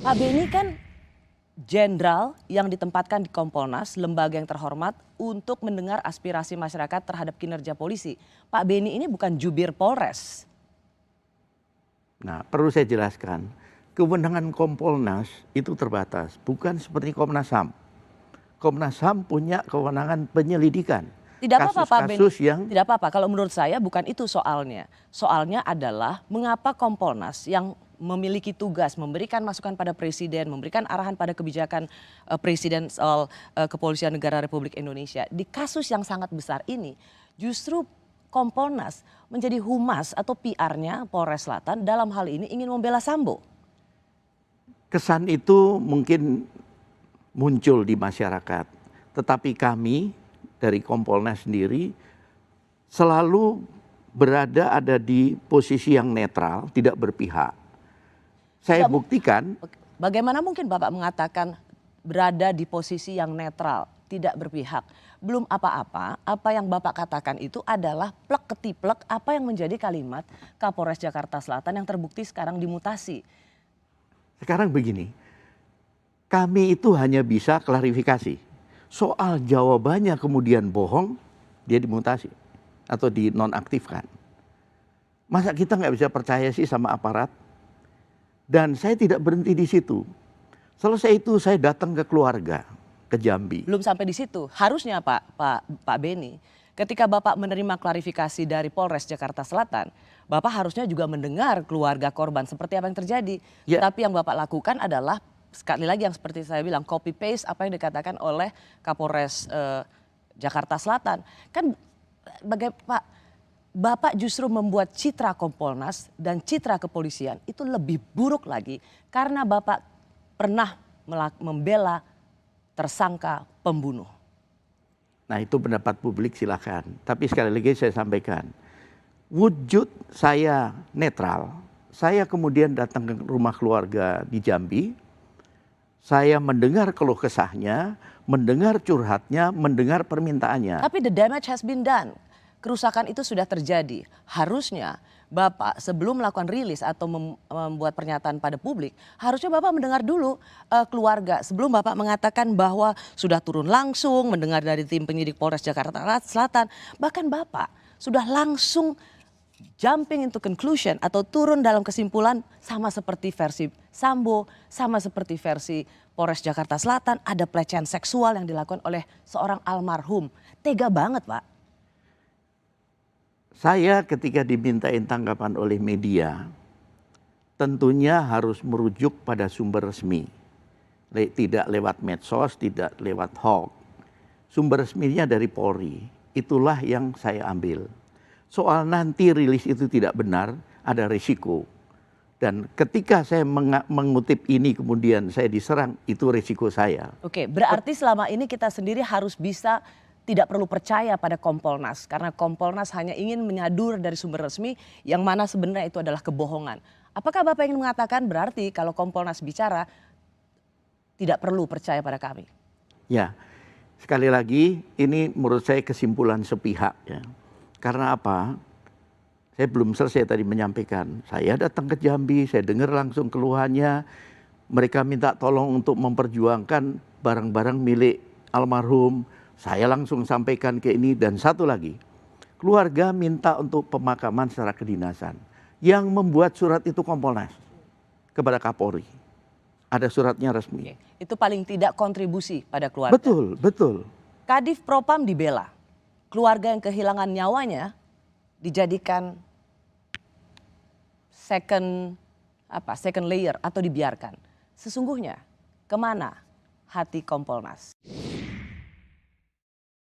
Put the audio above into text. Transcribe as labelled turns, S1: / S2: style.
S1: Pak Beni kan jenderal yang ditempatkan di Kompolnas, lembaga yang terhormat untuk mendengar aspirasi masyarakat terhadap kinerja polisi. Pak Beni ini bukan jubir Polres.
S2: Nah, perlu saya jelaskan, kewenangan Kompolnas itu terbatas, bukan seperti Komnas HAM. Komnas HAM punya kewenangan penyelidikan.
S1: Tidak apa-apa Pak Beni, tidak apa-apa. Kalau menurut saya bukan itu soalnya. Soalnya adalah mengapa Kompolnas yang memiliki tugas memberikan masukan pada presiden, memberikan arahan pada kebijakan presiden soal kepolisian negara Republik Indonesia. Di kasus yang sangat besar ini justru Kompolnas menjadi humas atau PR-nya Polres Selatan dalam hal ini ingin membela Sambo.
S2: Kesan itu mungkin muncul di masyarakat, tetapi kami dari Kompolnas sendiri selalu ada di posisi yang netral, tidak berpihak. Saya buktikan.
S1: Bagaimana mungkin Bapak mengatakan berada di posisi yang netral, tidak berpihak? Belum apa-apa, apa yang Bapak katakan itu adalah plek ketiplek apa yang menjadi kalimat Kapolres Jakarta Selatan yang terbukti sekarang dimutasi.
S2: Sekarang begini, kami itu hanya bisa klarifikasi. Soal jawabannya kemudian bohong, dia dimutasi atau dinonaktifkan. Masa kita nggak bisa percaya sih sama aparat? Dan saya tidak berhenti di situ. Selesai itu saya datang ke keluarga, ke Jambi.
S1: Belum sampai di situ. Harusnya Pak Beni, ketika Bapak menerima klarifikasi dari Polres Jakarta Selatan, Bapak harusnya juga mendengar keluarga korban seperti apa yang terjadi.
S2: Ya.
S1: Tapi yang Bapak lakukan adalah sekali lagi yang seperti saya bilang copy paste apa yang dikatakan oleh Kapolres Jakarta Selatan. Kan Bapak justru membuat citra Kompolnas dan citra kepolisian itu lebih buruk lagi karena Bapak pernah membela tersangka pembunuh.
S2: Nah, itu pendapat publik, silakan. Tapi sekali lagi saya sampaikan, wujud saya netral. Saya kemudian datang ke rumah keluarga di Jambi. Saya mendengar keluh kesahnya, mendengar curhatnya, mendengar permintaannya.
S1: Tapi the damage has been done. Kerusakan itu sudah terjadi. Harusnya Bapak sebelum melakukan rilis atau membuat pernyataan pada publik, harusnya Bapak mendengar dulu keluarga. Sebelum Bapak mengatakan bahwa sudah turun langsung mendengar dari tim penyidik Polres Jakarta Selatan. Bahkan Bapak sudah langsung jumping into conclusion atau turun dalam kesimpulan sama seperti versi Sambo, sama seperti versi Polres Jakarta Selatan. Ada pelecehan seksual yang dilakukan oleh seorang almarhum. Tega banget Pak.
S2: Saya ketika dimintain tanggapan oleh media, tentunya harus merujuk pada sumber resmi. Tidak lewat medsos, tidak lewat hoax. Sumber resminya dari Polri, itulah yang saya ambil. Soal nanti rilis itu tidak benar, ada risiko. Dan ketika saya mengutip ini kemudian saya diserang, itu risiko saya.
S1: Oke, berarti selama ini kita sendiri harus bisa tidak perlu percaya pada Kompolnas karena Kompolnas hanya ingin menyadur dari sumber resmi yang mana sebenarnya itu adalah kebohongan. Apakah Bapak ingin mengatakan berarti kalau Kompolnas bicara tidak perlu percaya pada kami?
S2: Ya, sekali lagi ini menurut saya kesimpulan sepihak ya. Karena apa? Saya belum selesai tadi menyampaikan. Saya datang ke Jambi, saya dengar langsung keluhannya. Mereka minta tolong untuk memperjuangkan barang-barang milik almarhum. Saya langsung sampaikan ke ini dan satu lagi, keluarga minta untuk pemakaman secara kedinasan. Yang membuat surat itu Kompolnas kepada Kapolri. Ada suratnya resmi.
S1: Oke. Itu paling tidak kontribusi pada keluarga.
S2: Betul, betul.
S1: Kadif Propam dibela. Keluarga yang kehilangan nyawanya dijadikan second layer atau dibiarkan. Sesungguhnya kemana hati Kompolnas?